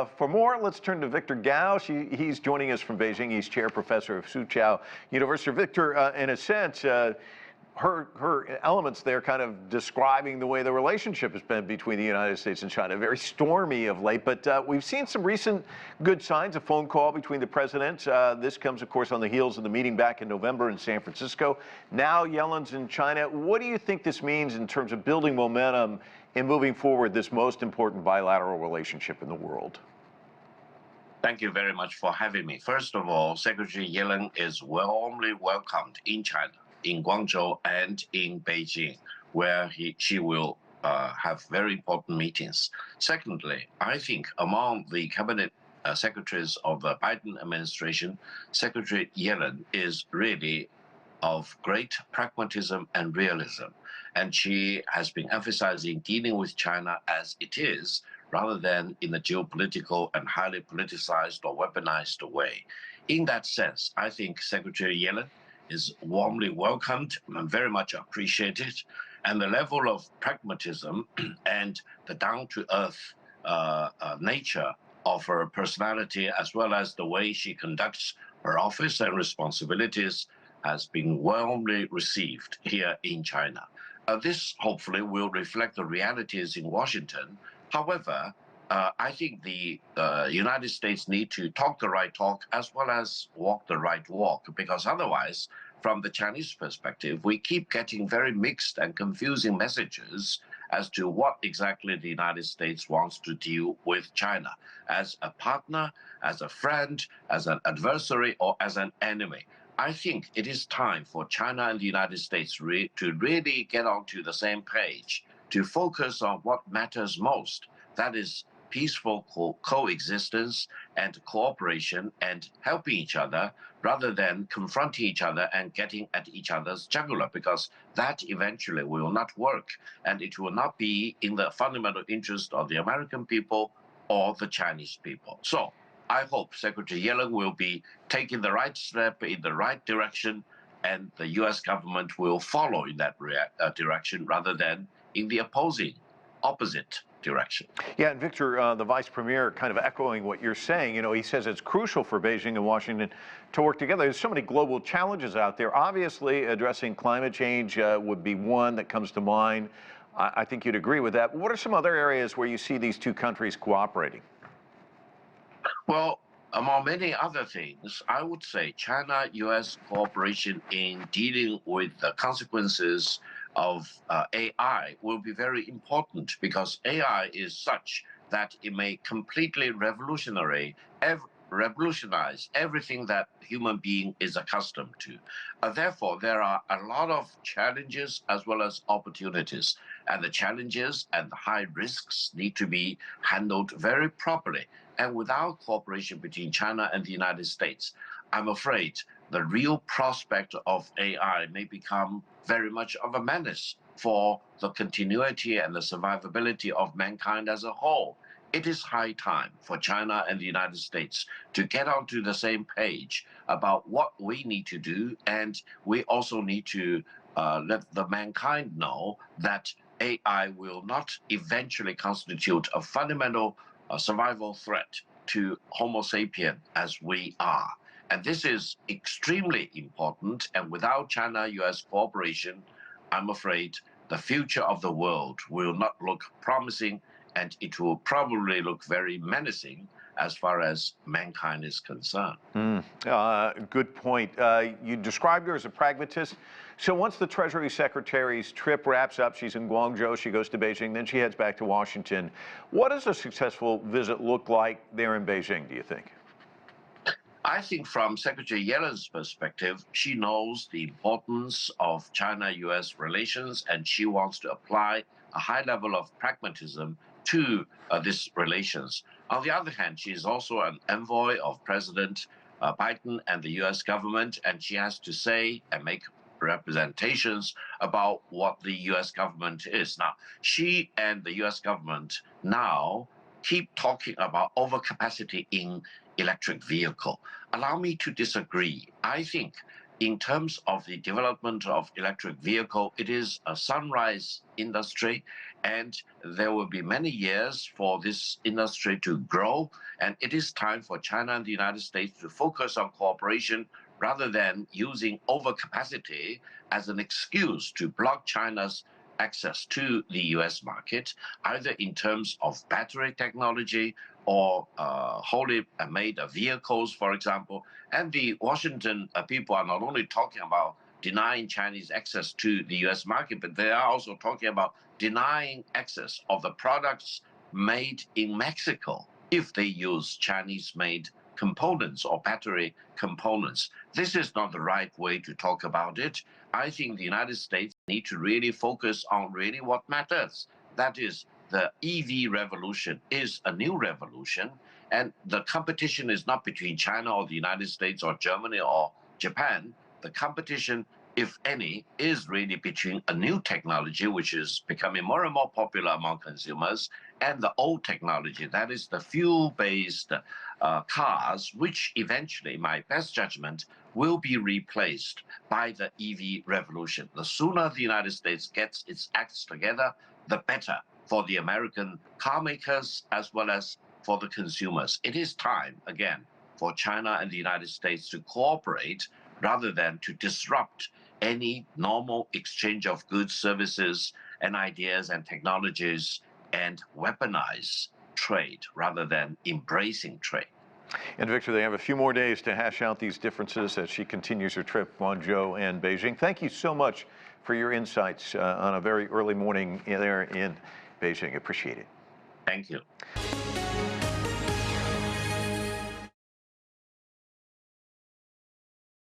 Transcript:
For more, let's turn to Victor Gao. He's joining us from Beijing. He's chair professor of Soochow University. Victor, in a sense, her elements there kind of describing the way the relationship has been between the United States and China. Very stormy of late, but we've seen some recent good signs. A phone call between the presidents. This comes, of course, on the heels of the meeting back in November in San Francisco. Now Yellen's in China. What do you think this means in terms of building momentum in moving forward this most important bilateral relationship in the world? Thank you very much for having me. First of all, Secretary Yellen is warmly welcomed in China, in Guangzhou and in Beijing, where she will have very important meetings. Secondly, I think among the cabinet secretaries of the Biden administration, Secretary Yellen is really of great pragmatism and realism. And she has been emphasizing dealing with China as it is, rather than in a geopolitical and highly politicized or weaponized way. In that sense, I think Secretary Yellen is warmly welcomed and very much appreciated. And the level of pragmatism and the down-to-earth nature of her personality, as well as the way she conducts her office and responsibilities, has been warmly received here in China. This hopefully will reflect the realities in Washington. However, I think the United States need to talk the right talk as well as walk the right walk, because otherwise, from the Chinese perspective, we keep getting very mixed and confusing messages as to what exactly the United States wants to deal with China, as a partner, as a friend, as an adversary, or as an enemy. I think it is time for China and the United States to really get onto the same page, to focus on what matters most. That is peaceful coexistence and cooperation and helping each other, rather than confronting each other and getting at each other's jugular, because that eventually will not work, and it will not be in the fundamental interest of the American people or the Chinese people. So I hope Secretary Yellen will be taking the right step in the right direction, and the U.S. government will follow in that direction rather than in the opposite direction. Yeah, and Victor, the vice premier, kind of echoing what you're saying, he says it's crucial for Beijing and Washington to work together. There's so many global challenges out there. Obviously, addressing climate change would be one that comes to mind. I think you'd agree with that. What are some other areas where you see these two countries cooperating? Well, among many other things, I would say China-U.S. cooperation in dealing with the consequences of AI will be very important, because AI is such that it may completely revolutionize everything that human being is accustomed to. Therefore, there are a lot of challenges as well as opportunities, and the challenges and the high risks need to be handled very properly. And without cooperation between China and the United States, I'm afraid the real prospect of AI may become very much of a menace for the continuity and the survivability of mankind as a whole. It is high time for China and the United States to get onto the same page about what we need to do, and we also need to let the mankind know that AI will not eventually constitute a fundamental survival threat to Homo sapien as we are. And this is extremely important, and without China-U.S. cooperation, I'm afraid the future of the world will not look promising, and it will probably look very menacing as far as mankind is concerned. Good point. You described her as a pragmatist. So once the Treasury Secretary's trip wraps up, she's in Guangzhou, she goes to Beijing, then she heads back to Washington. What does a successful visit look like there in Beijing, do you think? I think from Secretary Yellen's perspective, she knows the importance of China-U.S. relations, and she wants to apply a high level of pragmatism to these relations. On the other hand, she is also an envoy of President Biden and the U.S. government, and she has to say and make representations about what the U.S. government is. Now, she and the U.S. government now keep talking about overcapacity in electric vehicle. Allow me to disagree. I think in terms of the development of electric vehicle, it is a sunrise industry, and there will be many years for this industry to grow. And it is time for China and the United States to focus on cooperation rather than using overcapacity as an excuse to block China's access to the US market, either in terms of battery technology or wholly made vehicles, for example. And the Washington people are not only talking about denying Chinese access to the US market, but they are also talking about denying access of the products made in Mexico if they use Chinese-made components or battery components. This is not the right way to talk about it. I think the United States need to really focus on really what matters. That is, the EV revolution is a new revolution, and the competition is not between China or the United States or Germany or Japan. The competition, if any, is really between a new technology, which is becoming more and more popular among consumers, and the old technology, that is the fuel-based cars, which eventually, my best judgment, will be replaced by the EV revolution. The sooner the United States gets its acts together, the better for the American car makers as well as for the consumers. It is time, again, for China and the United States to cooperate rather than to disrupt any normal exchange of goods, services, and ideas and technologies, and weaponize trade rather than embracing trade. And Victor, they have a few more days to hash out these differences as she continues her trip, Guangzhou and Beijing. Thank you so much for your insights on a very early morning there in Beijing. Appreciate it. Thank you.